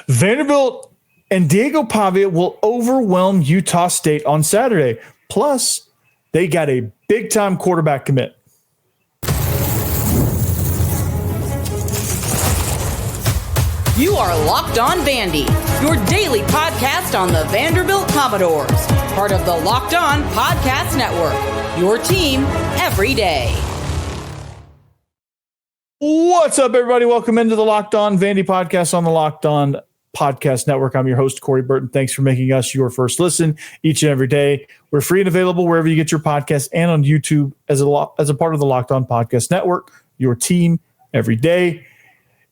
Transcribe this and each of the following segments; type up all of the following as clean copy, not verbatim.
Vanderbilt and Diego Pavia will overwhelm Utah State on Saturday. Plus, they got a big-time quarterback commit. You are Locked On Vandy, your daily podcast on the Vanderbilt Commodores. Part of the Locked On Podcast Network, your team every day. What's up, everybody? Welcome into the Locked On Vandy podcast on the Locked On Podcast Network. I'm your host, Corey Burton. Thanks for making us your first listen each and every day. We're free and available wherever you get your podcasts and on YouTube as a part of the Locked On Podcast Network, your team every day.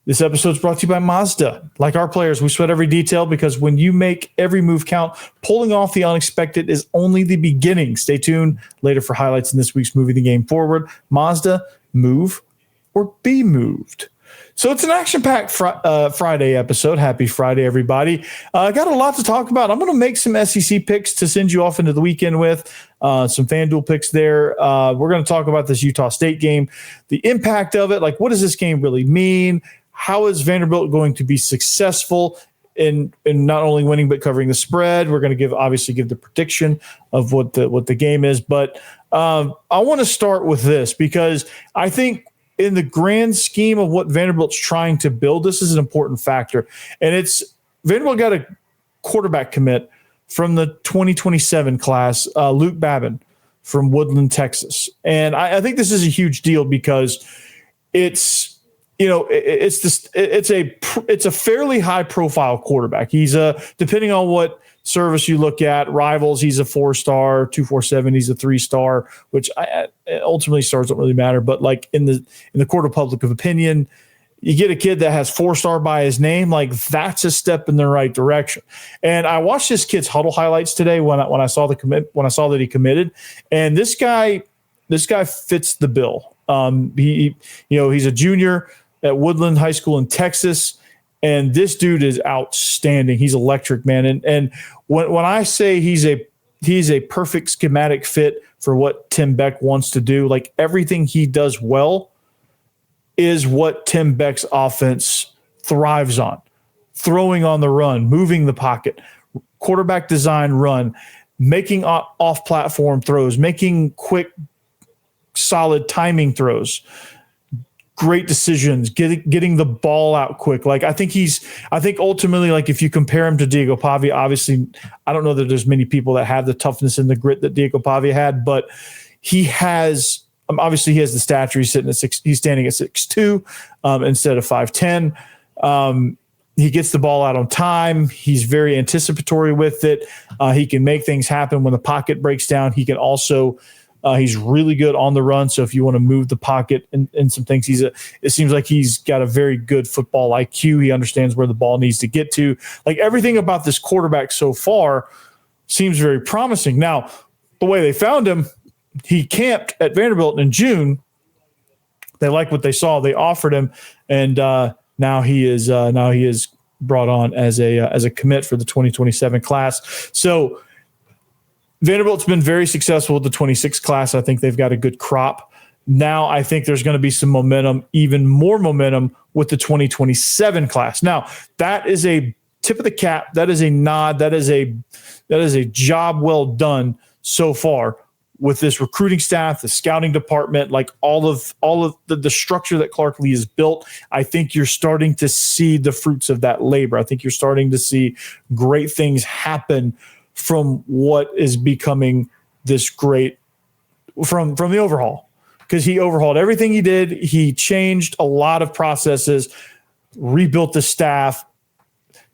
This episode is brought to you by Mazda. Like our players, we sweat every detail because when you make every move count, pulling off the unexpected is only the beginning. Stay tuned later for highlights in this week's Moving the Game Forward. Mazda, move or be moved. So it's an action-packed Friday episode. Happy Friday, everybody. I got a lot to talk about. I'm going to make some SEC picks to send you off into the weekend with, some FanDuel picks there. We're going to talk about this Utah State game, the impact of it. Like, what does this game really mean? How is Vanderbilt going to be successful in not only winning but covering the spread? We're going to obviously give the prediction of what the game is. But I want to start with this because I think in the grand scheme of what Vanderbilt's trying to build, this is an important factor. And it's Vanderbilt got a quarterback commit from the 2027 class, Luke Babin from Woodland, Texas. And I think this is a huge deal because it's a fairly high profile quarterback. He's depending on what service you look at, Rivals, he's a 4-star, 247, he's a 3-star, which ultimately stars don't really matter. But like in the court of public of opinion, you get a kid that has 4-star by his name, like that's a step in the right direction. And I watched this kid's huddle highlights today when I saw that he committed, and this guy fits the bill. He's a junior at Woodland High School in Texas, and this dude is outstanding. He's electric, man. And when I say he's a perfect schematic fit for what Tim Beck wants to do, like everything he does well is what Tim Beck's offense thrives on. Throwing on the run, moving the pocket, quarterback design run, making off-platform throws, making quick, solid timing throws, great decisions, getting the ball out quick. Like I think ultimately, like if you compare him to Diego Pavia, obviously I don't know that there's many people that have the toughness and the grit that Diego Pavia had, but he has the stature. He's standing at 6'2" instead of 5'10". He gets the ball out on time. He's very anticipatory with it. He can make things happen when the pocket breaks down. He can also he's really good on the run. So if you want to move the pocket and some things, it seems like he's got a very good football IQ. He understands where the ball needs to get to. Like everything about this quarterback so far seems very promising. Now, the way they found him, he camped at Vanderbilt in June. They liked what they saw. They offered him, and now he is brought on as a commit for the 2027 class. So Vanderbilt's been very successful with the 26 class. I think they've got a good crop. Now I think there's going to be some momentum, even more momentum with the 2027 class. Now that is a tip of the cap. That is a nod. That is a job well done so far with this recruiting staff, the scouting department, like all of the structure that Clark Lee has built. I think you're starting to see the fruits of that labor. I think you're starting to see great things happen from what is becoming this great from the overhaul, because he overhauled everything he did. He changed a lot of processes, rebuilt the staff.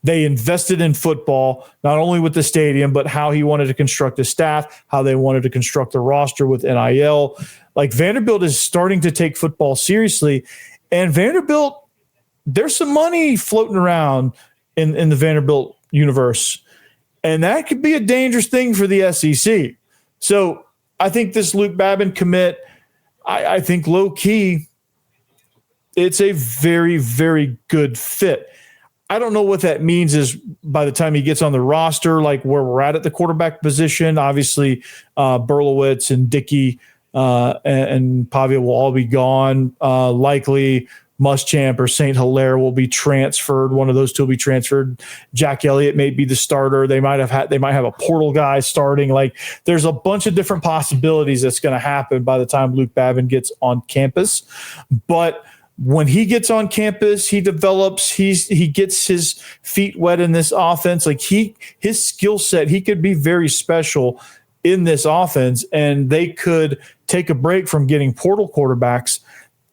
They invested in football, not only with the stadium, but how he wanted to construct the staff, how they wanted to construct the roster with NIL. Like Vanderbilt is starting to take football seriously, and Vanderbilt, there's some money floating around in the Vanderbilt universe. And that could be a dangerous thing for the SEC. So I think this Luke Babin commit, I think low key, it's a very, very good fit. I don't know what that means is by the time he gets on the roster, like where we're at the quarterback position. Obviously, Berlowitz and Dickey and Pavia will all be gone. Likely Muschamp or St. Hilaire will be transferred. One of those two will be transferred. Jack Elliott may be the starter. They might have a portal guy starting. Like, there's a bunch of different possibilities that's going to happen by the time Luke Babin gets on campus. But when he gets on campus, he develops, he gets his feet wet in this offense. Like, his skill set, he could be very special in this offense, and they could take a break from getting portal quarterbacks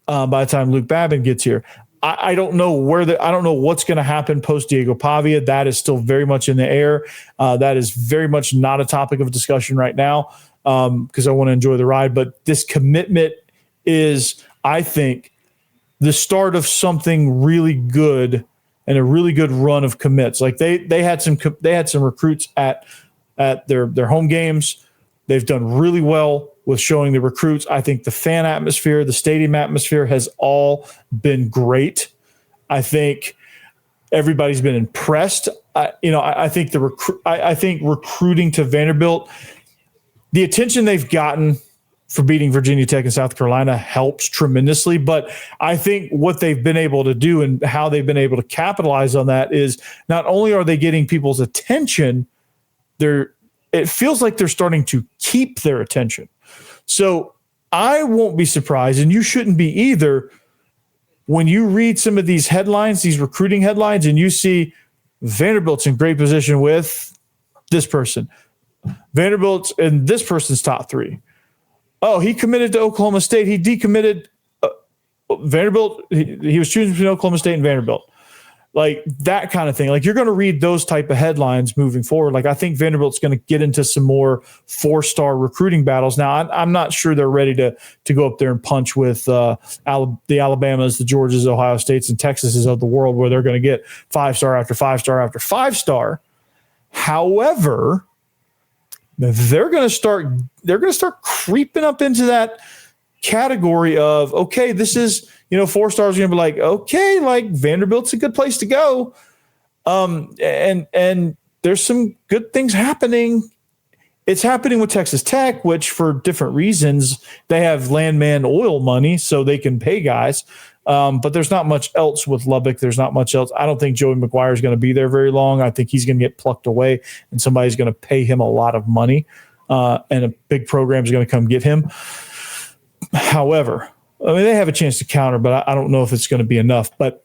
by the time Luke Babin gets here. I don't know I don't know what's going to happen post Diego Pavia. That is still very much in the air. That is very much not a topic of discussion right now because I want to enjoy the ride. But this commitment is, I think, the start of something really good and a really good run of commits. Like, they had some recruits at their home games. They've done really well with showing the recruits. I think the fan atmosphere, the stadium atmosphere has all been great. I think everybody's been impressed. I think recruiting to Vanderbilt, the attention they've gotten for beating Virginia Tech and South Carolina helps tremendously. But I think what they've been able to do and how they've been able to capitalize on that is not only are they getting people's attention, it feels like they're starting to keep their attention. So I won't be surprised, and you shouldn't be either, when you read some of these headlines, these recruiting headlines, and you see Vanderbilt's in great position with this person. Vanderbilt's in this person's top 3. Oh, he committed to Oklahoma State. He decommitted Vanderbilt. He was choosing between Oklahoma State and Vanderbilt. Like, that kind of thing. Like, you're going to read those type of headlines moving forward. Like, I think Vanderbilt's going to get into some more 4-star recruiting battles. Now, I'm not sure they're ready to go up there and punch with the Alabamas, the Georgias, Ohio States, and Texases of the world, where they're going to get 5-star after 5-star after 5-star. However, they're going to start creeping up into that category of, okay, this is, 4 stars are going to be like, okay, like, Vanderbilt's a good place to go. And there's some good things happening. It's happening with Texas Tech, which for different reasons, they have landman oil money, so they can pay guys. But there's not much else with Lubbock. There's not much else. I don't think Joey McGuire is going to be there very long. I think he's going to get plucked away, and somebody's going to pay him a lot of money, and a big program is going to come get him. However, I mean, they have a chance to counter, but I don't know if it's going to be enough. But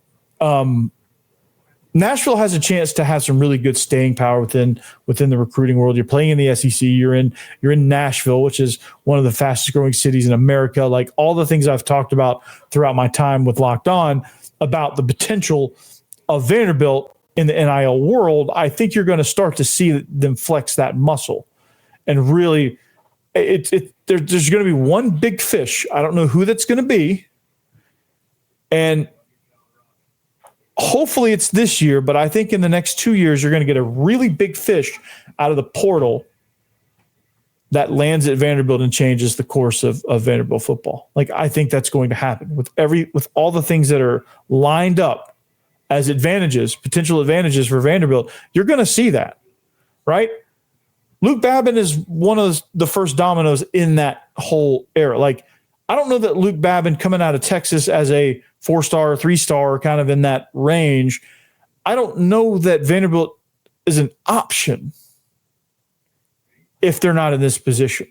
Nashville has a chance to have some really good staying power within the recruiting world. You're playing in the SEC. You're in Nashville, which is one of the fastest growing cities in America. Like, all the things I've talked about throughout my time with Locked On about the potential of Vanderbilt in the NIL world, I think you're going to start to see them flex that muscle. And really, there's going to be one big fish. I don't know who that's going to be. And hopefully it's this year, but I think in the next 2 years, you're going to get a really big fish out of the portal that lands at Vanderbilt and changes the course of Vanderbilt football. Like, I think that's going to happen with all the things that are lined up as potential advantages for Vanderbilt. You're going to see that, right? Luke Babin is one of the first dominoes in that whole era. Like, I don't know that Luke Babin coming out of Texas as a 4-star, 3-star, kind of in that range, I don't know that Vanderbilt is an option if they're not in this position.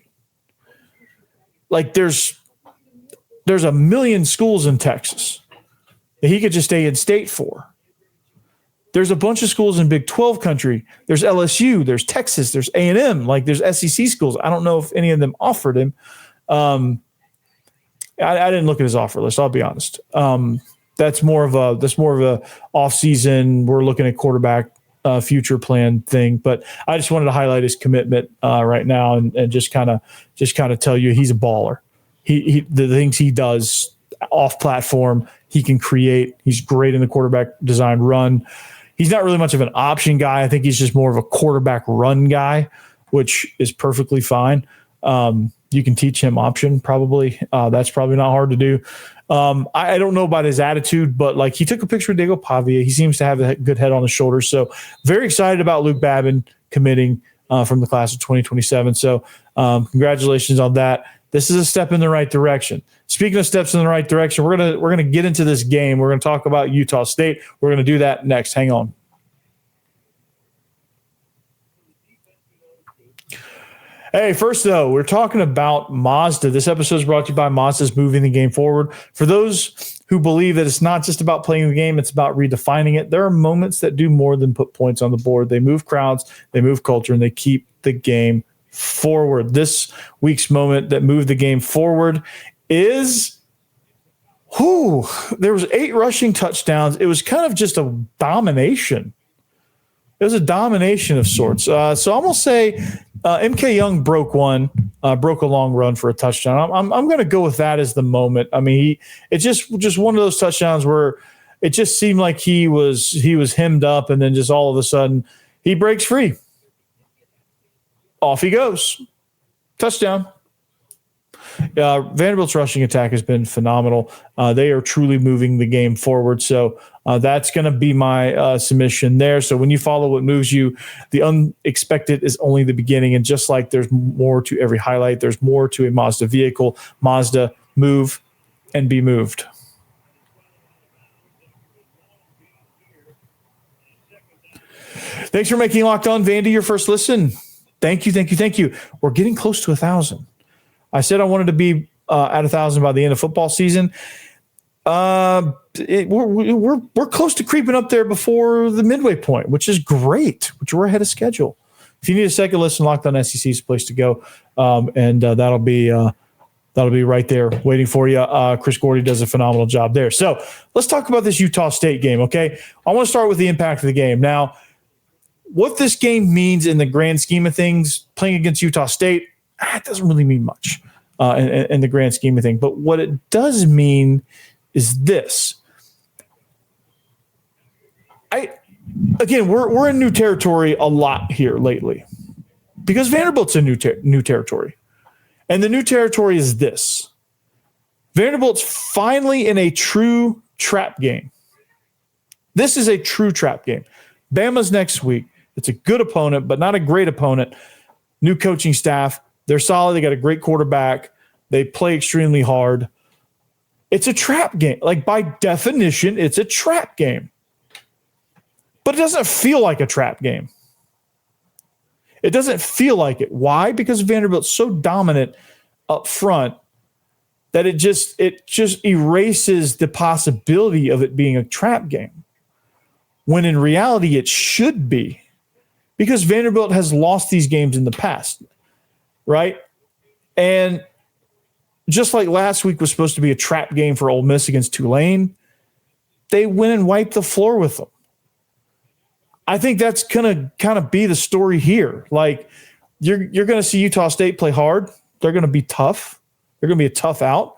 Like, there's a million schools in Texas that he could just stay in state for. There's a bunch of schools in Big 12 country. There's LSU, there's Texas, there's A&M, like, there's SEC schools. I don't know if any of them offered him. I didn't look at his offer list, I'll be honest. That's more of a off-season, we're looking at quarterback future plan thing. But I just wanted to highlight his commitment right now and just kind of tell you he's a baller. He the things he does off platform, he can create. He's great in the quarterback design run. He's not really much of an option guy. I think he's just more of a quarterback run guy, which is perfectly fine. You can teach him option probably. That's probably not hard to do. I don't know about his attitude, but like, he took a picture with Diego Pavia. He seems to have a good head on his shoulders. So very excited about Luke Babin committing. from the class of 2027. So congratulations on that. This is a step in the right direction. Speaking of steps in the right direction, we're gonna get into this game. We're gonna talk about Utah State. We're gonna do that next. Hang on. Hey, first though, we're talking about Mazda. This episode is brought to you by Mazda's moving the game forward. For those who believe that it's not just about playing the game, it's about redefining it, there are moments that do more than put points on the board. They move crowds, they move culture, and they keep the game forward. This week's moment that moved the game forward is, there was 8 rushing touchdowns. It was kind of just a domination. It was a domination of sorts. So I'm going to say MK Young broke a long run for a touchdown. I'm going to go with that as the moment. I mean, it's just one of those touchdowns where it just seemed like he was hemmed up, and then just all of a sudden he breaks free. Off he goes. Touchdown. Vanderbilt's rushing attack has been phenomenal. They are truly moving the game forward. So that's going to be my submission there. So when you follow what moves you, the unexpected is only the beginning. And just like there's more to every highlight, there's more to a Mazda vehicle. Mazda, move and be moved. Thanks for making Locked On Vandy your first listen. Thank you. We're getting close to 1,000. I said I wanted to be at 1,000 by the end of football season. We're close to creeping up there before the midway point, which is great. Which we're ahead of schedule. If you need a second listen, Locked On SEC is the place to go, and that'll be right there waiting for you. Chris Gordy does a phenomenal job there. So let's talk about this Utah State game. Okay, I want to start with the impact of the game now. What this game means in the grand scheme of things, playing against Utah State, it doesn't really mean much in the grand scheme of things. But what it does mean is this. We're in new territory a lot here lately because Vanderbilt's in new territory. And the new territory is this. Vanderbilt's finally in a true trap game. This is a true trap game. Bama's next week. It's a good opponent, but not a great opponent. New coaching staff. They're solid. They got a great quarterback. They play extremely hard. It's a trap game. Like, by definition, it's a trap game. But it doesn't feel like a trap game. It doesn't feel like it. Why? Because Vanderbilt's so dominant up front that it just erases the possibility of it being a trap game. When in reality, it should be. Because Vanderbilt has lost these games in the past, right? And just like last week was supposed to be a trap game for Ole Miss against Tulane, they went and wiped the floor with them. I think that's going to kind of be the story here. Like, you're going to see Utah State play hard. They're going to be tough. They're going to be a tough out.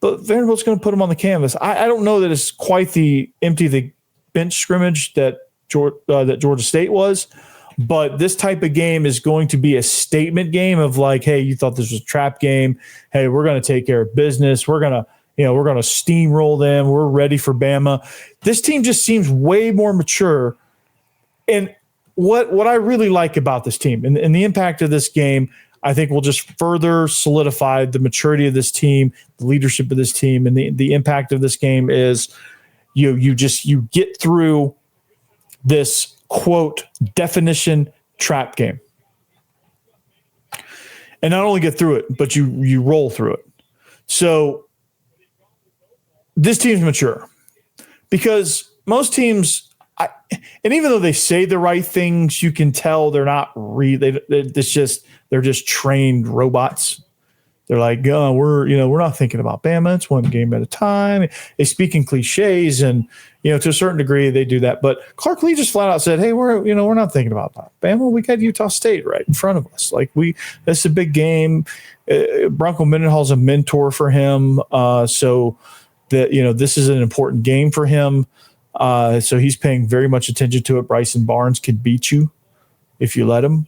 But Vanderbilt's going to put them on the canvas. I don't know that it's quite the empty the bench scrimmage that Georgia State was, but this type of game is going to be a statement game of like, hey, you thought this was a trap game. Hey, we're going to take care of business. We're going to steamroll them. We're ready for Bama. This team just seems way more mature. And what I really like about this team and the impact of this game, I think will just further solidify the maturity of this team, the leadership of this team, and the impact of this game is you get through this, quote, definition trap game. And not only get through it, but you roll through it. So this team's mature. Because most teams, and even though they say the right things, you can tell they're not they're just trained robots. They're like, we're not thinking about Bama. It's one game at a time. They speak in cliches, and to a certain degree they do that. But Clark Lee just flat out said, "Hey, we're not thinking about Bama. We got Utah State right in front of us. Like this is a big game. Bronco Mendenhall's a mentor for him, so that this is an important game for him. So he's paying very much attention to it. Bryson Barnes can beat you if you let him."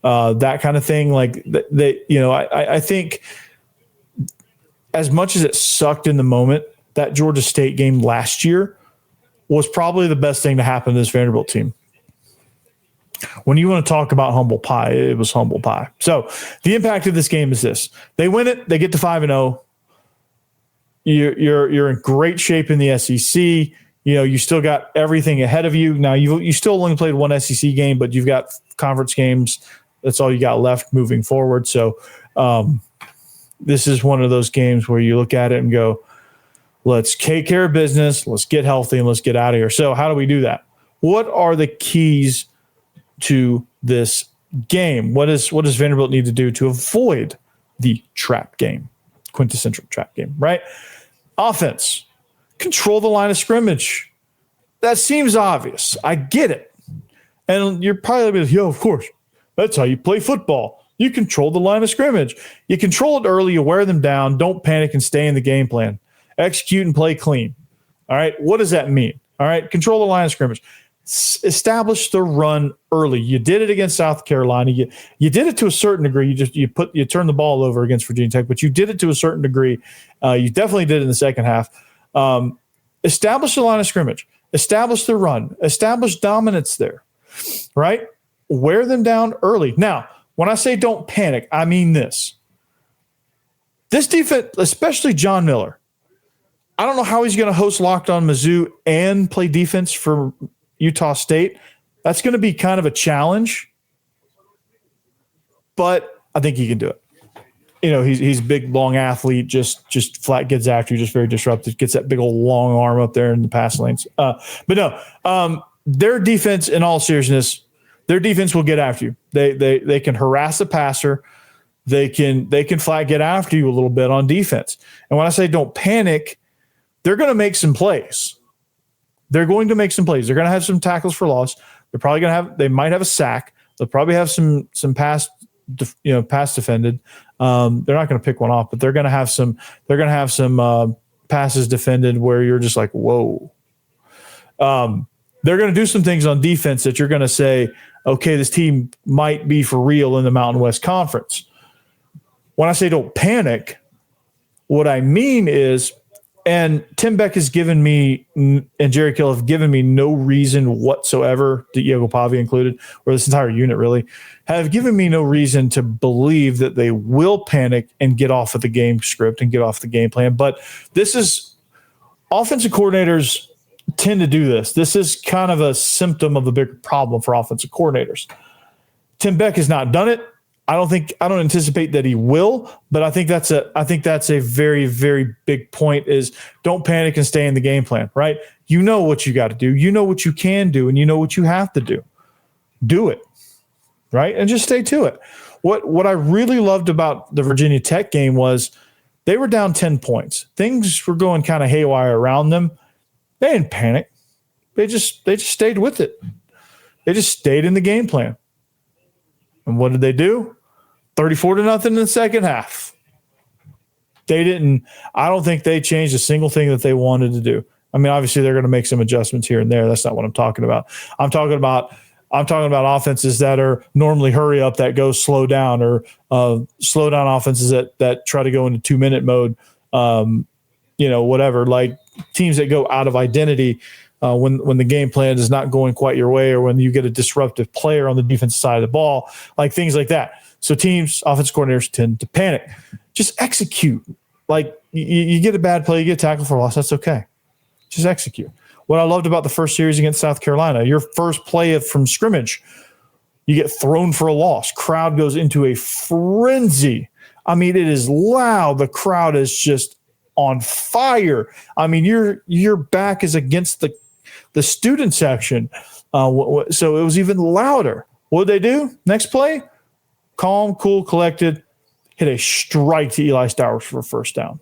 That kind of thing. Like I think as much as it sucked in the moment, that Georgia State game last year was probably the best thing to happen to this Vanderbilt team. When you want to talk about humble pie, it was humble pie. So the impact of this game is this: they win it, they get to 5-0. You're in great shape in the SEC. You still got everything ahead of you. Now you still only played one SEC game, but you've got conference games. That's all you got left moving forward. So this is one of those games where you look at it and go, let's take care of business, let's get healthy, and let's get out of here. So how do we do that? What are the keys to this game? What does Vanderbilt need to do to avoid the trap game, quintessential trap game, right? Offense, control the line of scrimmage. That seems obvious. I get it. And you're probably like, yo, of course, that's how you play football. You control the line of scrimmage. You control it early, you wear them down, don't panic and stay in the game plan. Execute and play clean. All right, what does that mean? All right, control the line of scrimmage. Establish the run early. You did it against South Carolina. You did it to a certain degree. You turned the ball over against Virginia Tech, but you did it to a certain degree. You definitely did it in the second half. Establish the line of scrimmage. Establish the run. Establish dominance there. Right? Wear them down early. Now, when I say don't panic, I mean this. This defense, especially John Miller, I don't know how he's going to host Locked On Mizzou and play defense for Utah State. That's going to be kind of a challenge, but I think he can do it. He's a big, long athlete, just flat gets after you, just very disruptive, gets that big old long arm up there in the pass lanes. But no, their defense, in all seriousness, their defense will get after you. They can harass the passer. They can flat get after you a little bit on defense. And when I say don't panic, they're going to make some plays. They're going to make some plays. They're going to have some tackles for loss. They're probably going to have. They might have a sack. They'll probably have some pass defended. They're not going to pick one off, but they're going to have some. They're going to have some passes defended where you're just like, whoa. They're going to do some things on defense that you're going to say, okay, this team might be for real in the Mountain West Conference. When I say don't panic, what I mean is. And Tim Beck has given me, and Jerry Kill have given me no reason whatsoever, Diego Pavia included, or this entire unit really, have given me no reason to believe that they will panic and get off of the game script and get off the game plan. But this is, offensive coordinators tend to do this. This is kind of a symptom of a bigger problem for offensive coordinators. Tim Beck has not done it. I don't anticipate that he will, but I think that's a very, very big point is don't panic and stay in the game plan, right? You know what you got to do. You know what you can do, and you know what you have to do. Do it, right? And just stay to it. What I really loved about the Virginia Tech game was they were down 10 points. Things were going kind of haywire around them. They didn't panic. They just stayed with it. They just stayed in the game plan. And what did they do? 34-0 in the second half. They didn't. I don't think they changed a single thing that they wanted to do. I mean, obviously they're going to make some adjustments here and there. That's not what I'm talking about. I'm talking about offenses that are normally hurry up that go slow down, or slow down offenses that try to go into 2-minute mode. Whatever, like teams that go out of identity. When the game plan is not going quite your way, or when you get a disruptive player on the defensive side of the ball, like things like that. So teams, offensive coordinators tend to panic. Just execute. Like you get a bad play, you get a tackle for loss, that's okay. Just execute. What I loved about the first series against South Carolina, your first play from scrimmage, you get thrown for a loss. Crowd goes into a frenzy. I mean, it is loud. The crowd is just on fire. I mean, your back is against the student section. So it was even louder. What did they do? Next play, calm, cool, collected, hit a strike to Eli Stowers for a first down.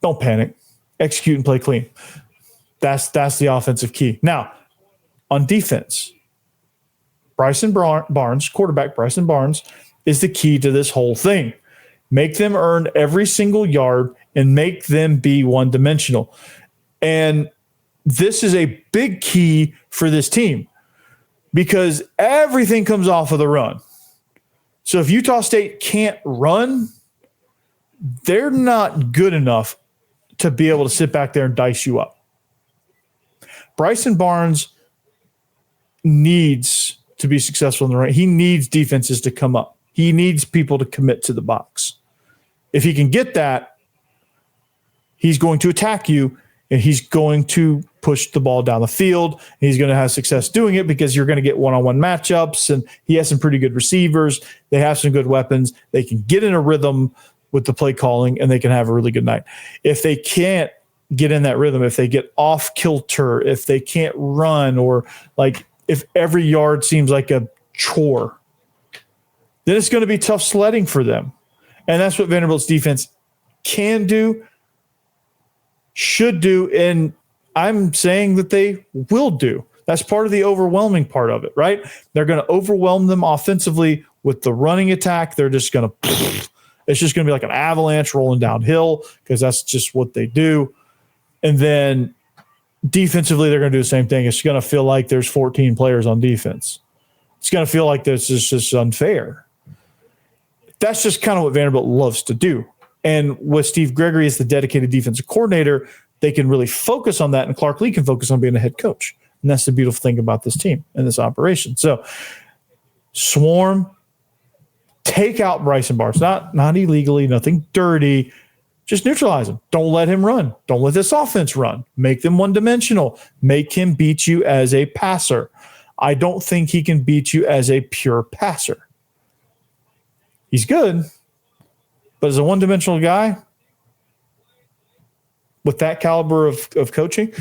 Don't panic. Execute and play clean. That's the offensive key. Now, on defense, Bryson Barnes, quarterback Bryson Barnes, is the key to this whole thing. Make them earn every single yard and make them be one-dimensional. And this is a big key for this team because everything comes off of the run. So if Utah State can't run, they're not good enough to be able to sit back there and dice you up. Bryson Barnes needs to be successful in the run. He needs defenses to come up. He needs people to commit to the box. If he can get that, he's going to attack you, and he's going to push the ball down the field. He's going to have success doing it because you're going to get one-on-one matchups, and he has some pretty good receivers. They have some good weapons. They can get in a rhythm with the play calling, and they can have a really good night. If they can't get in that rhythm, if they get off kilter, if they can't run, or like if every yard seems like a chore, then it's going to be tough sledding for them. And that's what Vanderbilt's defense can do, should do, and I'm saying that they will do. That's part of the overwhelming part of it, right? They're going to overwhelm them offensively with the running attack. They're just going to – it's just going to be like an avalanche rolling downhill because that's just what they do. And then defensively, they're going to do the same thing. It's going to feel like there's 14 players on defense. It's going to feel like this is just unfair. That's just kind of what Vanderbilt loves to do. And with Steve Gregory as the dedicated defensive coordinator, they can really focus on that, and Clark Lee can focus on being a head coach. And that's the beautiful thing about this team and this operation. So swarm, take out Bryson Barnes, not illegally, nothing dirty. Just neutralize him. Don't let him run. Don't let this offense run. Make them one-dimensional. Make him beat you as a passer. I don't think he can beat you as a pure passer. He's good, but as a one-dimensional guy with that caliber of coaching,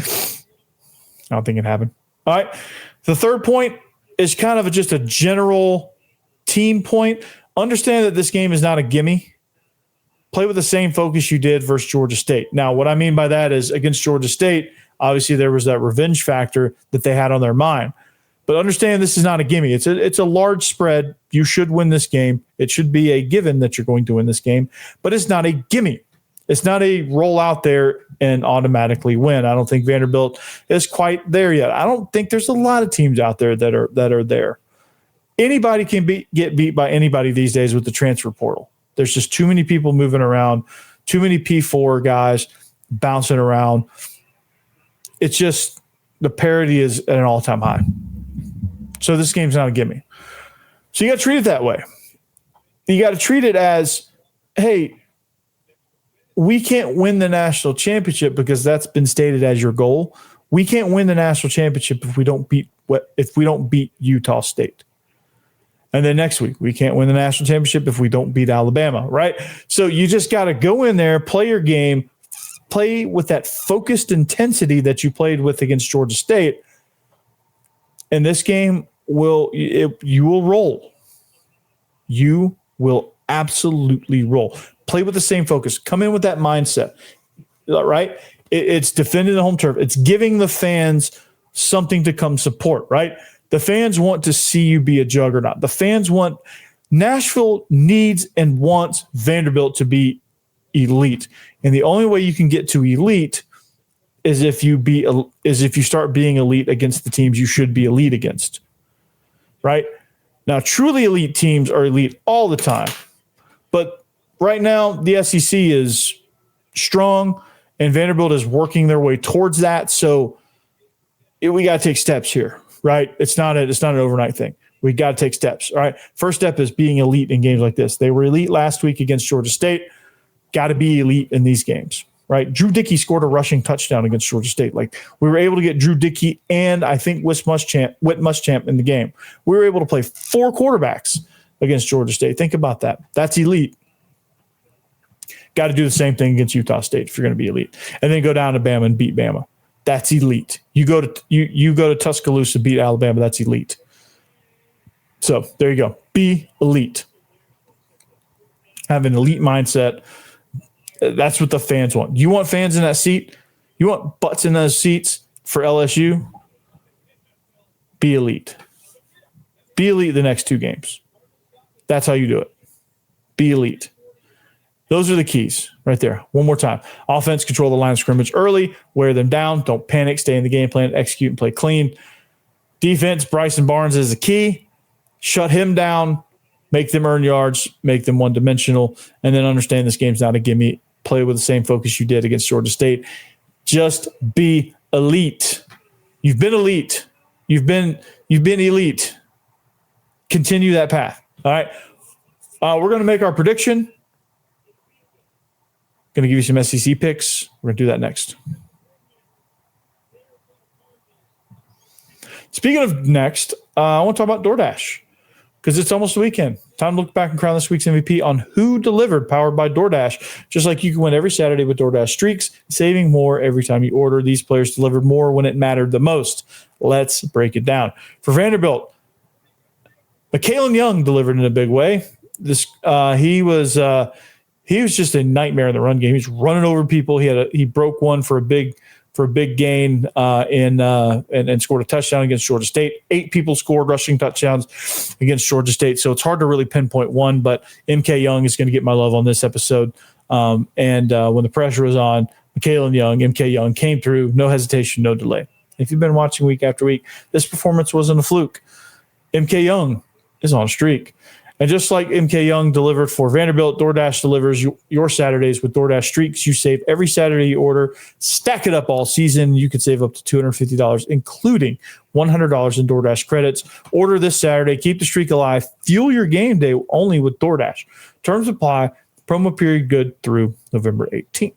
I don't think it happened. All right. The third point is kind of just a general team point. Understand that this game is not a gimme. Play with the same focus you did versus Georgia State. Now, what I mean by that is against Georgia State, obviously there was that revenge factor that they had on their mind. But understand this is not a gimme. It's a large spread. You should win this game. It should be a given that you're going to win this game. But it's not a gimme. It's not a roll out there and automatically win. I don't think Vanderbilt is quite there yet. I don't think there's a lot of teams out there that are there. Anybody can get beat by anybody these days with the transfer portal. There's just too many people moving around, too many P4 guys bouncing around. It's just the parity is at an all-time high. So this game's not a gimme. So you got to treat it that way. You got to treat it as, hey, we can't win the national championship because that's been stated as your goal. We can't win the national championship if we don't beat Utah State. And then next week, we can't win the national championship if we don't beat Alabama, right? So you just got to go in there, play your game, play with that focused intensity that you played with against Georgia State. And this game you will roll. You will absolutely roll. Play with the same focus. Come in with that mindset, right? It's defending the home turf. It's giving the fans something to come support, right? The fans want to see you be a juggernaut. The fans want – Nashville needs and wants Vanderbilt to be elite. And the only way you can get to elite is if you start being elite against the teams you should be elite against, right? Now, truly elite teams are elite all the time. But right now, the SEC is strong, and Vanderbilt is working their way towards that. So we got to take steps here. Right? It's not an overnight thing. We got to take steps. All right. First step is being elite in games like this. They were elite last week against Georgia State. Got to be elite in these games. Right? Drew Dickey scored a rushing touchdown against Georgia State. Like, we were able to get Drew Dickey and I think Whit Muschamp in the game. We were able to play 4 quarterbacks against Georgia State. Think about that. That's elite. Got to do the same thing against Utah State if you're going to be elite. And then go down to Bama and beat Bama. That's elite. You go to Tuscaloosa, beat Alabama. That's elite. So there you go. Be elite. Have an elite mindset. That's what the fans want. You want fans in that seat? You want butts in those seats for LSU? Be elite. Be elite the next 2 games. That's how you do it. Be elite. Those are the keys right there. One more time. Offense, control the line of scrimmage early, wear them down, don't panic, stay in the game plan, execute and play clean. Defense, Bryson Barnes is the key. Shut him down, make them earn yards, make them one-dimensional, and then understand this game's not a gimme. Play with the same focus you did against Georgia State. Just be elite. You've been elite. You've been You've been elite. Continue that path. All right. We're going to make our prediction. Going to give you some SEC picks. We're going to do that next. Speaking of next, I want to talk about DoorDash because it's almost the weekend. Time to look back and crown this week's MVP on Who Delivered, powered by DoorDash. Just like you can win every Saturday with DoorDash Streaks, saving more every time you order. These players delivered more when it mattered the most. Let's break it down. For Vanderbilt, Michaelan Young delivered in a big way. He was just a nightmare in the run game. He's running over people. He broke one for a big gain and scored a touchdown against Georgia State. 8 people scored rushing touchdowns against Georgia State. So it's hard to really pinpoint one, but MK Young is going to get my love on this episode. When the pressure was on, Michaelan Young, MK Young came through, no hesitation, no delay. If you've been watching week after week, this performance wasn't a fluke. MK Young is on a streak. And just like MK Young delivered for Vanderbilt, DoorDash delivers your Saturdays with DoorDash Streaks. You save every Saturday you order. Stack it up all season. You could save up to $250, including $100 in DoorDash credits. Order this Saturday. Keep the streak alive. Fuel your game day only with DoorDash. Terms apply. Promo period good through November 18th.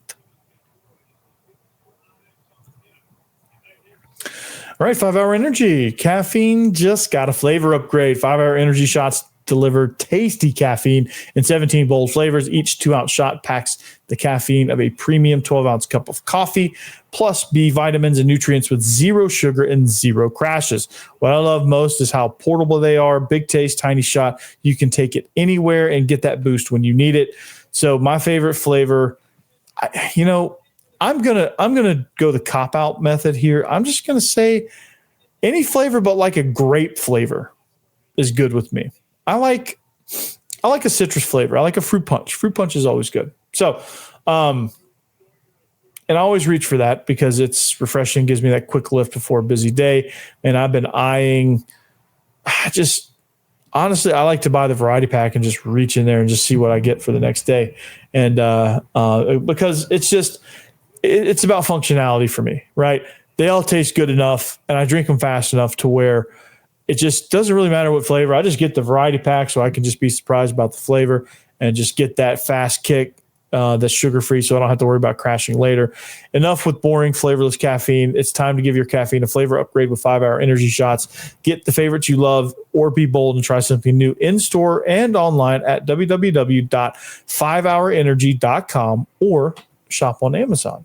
All right, 5-Hour Energy. Caffeine just got a flavor upgrade. 5-Hour Energy shots deliver tasty caffeine in 17 bold flavors. Each 2-ounce shot packs the caffeine of a premium 12-ounce cup of coffee, plus B vitamins and nutrients with 0 sugar and 0 crashes. What I love most is how portable they are. Big taste, tiny shot. You can take it anywhere and get that boost when you need it. So my favorite flavor, I'm gonna go the cop-out method here. I'm just gonna say any flavor but like a grape flavor is good with me. I like a citrus flavor. I like a fruit punch. Fruit punch is always good. So, and I always reach for that because it's refreshing, gives me that quick lift before a busy day. And I've been honestly, I like to buy the variety pack and just reach in there and just see what I get for the next day. And because it's about functionality for me, right? They all taste good enough and I drink them fast enough to where it just doesn't really matter what flavor. I just get the variety pack so I can just be surprised about the flavor and just get that fast kick that's sugar-free so I don't have to worry about crashing later. Enough with boring, flavorless caffeine. It's time to give your caffeine a flavor upgrade with 5-Hour Energy shots. Get the favorites you love or be bold and try something new in-store and online at www.5hourenergy.com or shop on Amazon.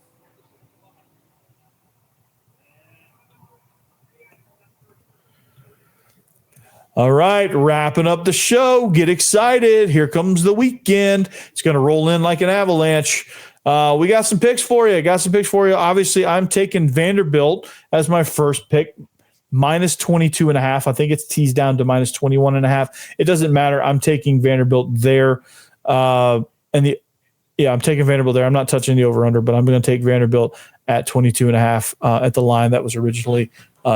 All right, wrapping up the show. Get excited. Here comes the weekend. It's going to roll in like an avalanche. We got some picks for you. Obviously, I'm taking Vanderbilt as my first pick, minus 22.5. I think it's teased down to minus 21.5. It doesn't matter. I'm taking Vanderbilt there. I'm taking Vanderbilt there. I'm not touching the over-under, but I'm going to take Vanderbilt at 22.5 at the line that was originally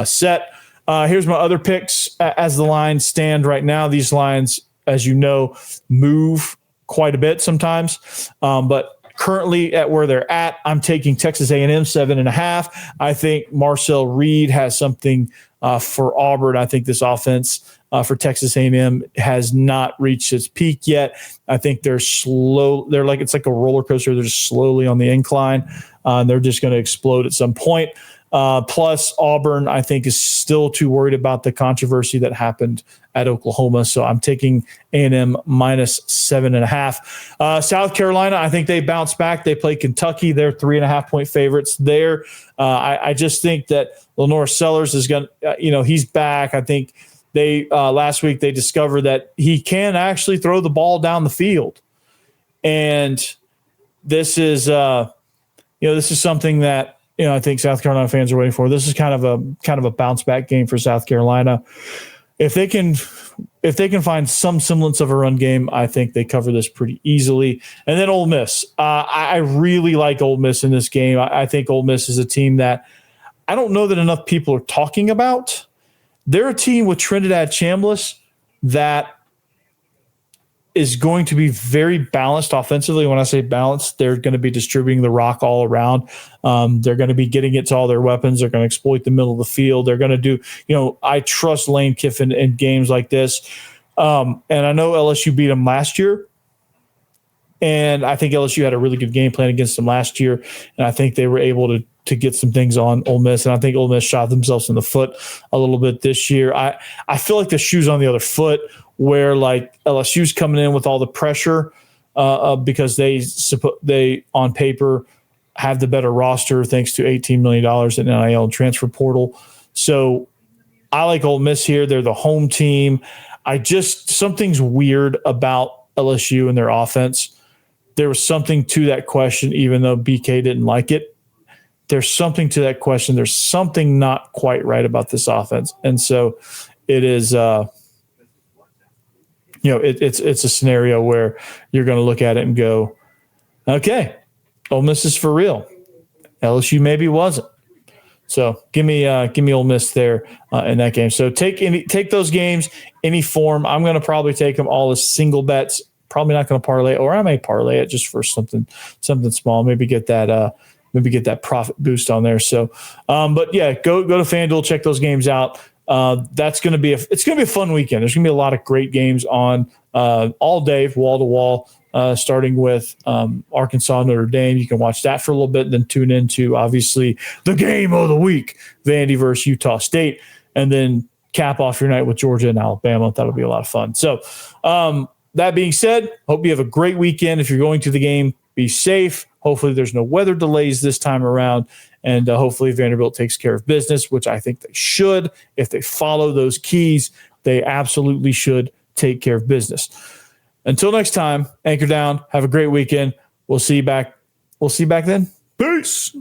set. Here's my other picks as the lines stand right now. These lines, as you know, move quite a bit sometimes. But currently at where they're at, I'm taking Texas A&M 7.5. I think Marcel Reed has something for Auburn. I think this offense for Texas A&M has not reached its peak yet. I think they're slow. It's like a roller coaster. They're just slowly on the incline. They're just going to explode at some point. Plus, Auburn, I think, is still too worried about the controversy that happened at Oklahoma. So I'm taking A&M minus 7.5. South Carolina, I think they bounce back. They play Kentucky. They're 3.5-point favorites there. I just think that Lenore Sellers is going to, he's back. I think they last week they discovered that he can actually throw the ball down the field. And this is, this is something that, I think South Carolina fans are waiting for. This is kind of a bounce back game for South Carolina. If they can find some semblance of a run game, I think they cover this pretty easily. And then Ole Miss. I really like Ole Miss in this game. I think Ole Miss is a team that I don't know that enough people are talking about. They're a team with Trinidad Chambliss that is going to be very balanced offensively. When I say balanced, they're going to be distributing the rock all around. They're going to be getting it to all their weapons. They're going to exploit the middle of the field. They're going to do, I trust Lane Kiffin in games like this. And I know LSU beat them last year. And I think LSU had a really good game plan against them last year. And I think they were able to get some things on Ole Miss. And I think Ole Miss shot themselves in the foot a little bit this year. I feel like the shoe's on the other foot, where like LSU's coming in with all the pressure because they on paper have the better roster thanks to $18 million in NIL and transfer portal. So I like Ole Miss here. They're the home team. Something's weird about LSU and their offense. There was something to that question, even though BK didn't like it. There's something to that question. There's something not quite right about this offense. And so it is it's a scenario where you're going to look at it and go, okay, Ole Miss is for real. LSU maybe wasn't. So give me Ole Miss there in that game. So take those games any form. I'm going to probably take them all as single bets. Probably not going to parlay, or I may parlay it just for something small. Maybe get that profit boost on there. So, but yeah, go to FanDuel, check those games out. It's going to be a fun weekend. There's going to be a lot of great games on all day, wall to wall, starting with Arkansas, Notre Dame. You can watch that for a little bit, then tune into obviously the game of the week, Vandy versus Utah State, and then cap off your night with Georgia and Alabama. That'll be a lot of fun. So that being said, hope you have a great weekend. If you're going to the game, be safe. Hopefully there's no weather delays this time around. And hopefully Vanderbilt takes care of business, which I think they should. If they follow those keys, they absolutely should take care of business. Until next time, anchor down. Have a great weekend. We'll see you back then. Peace.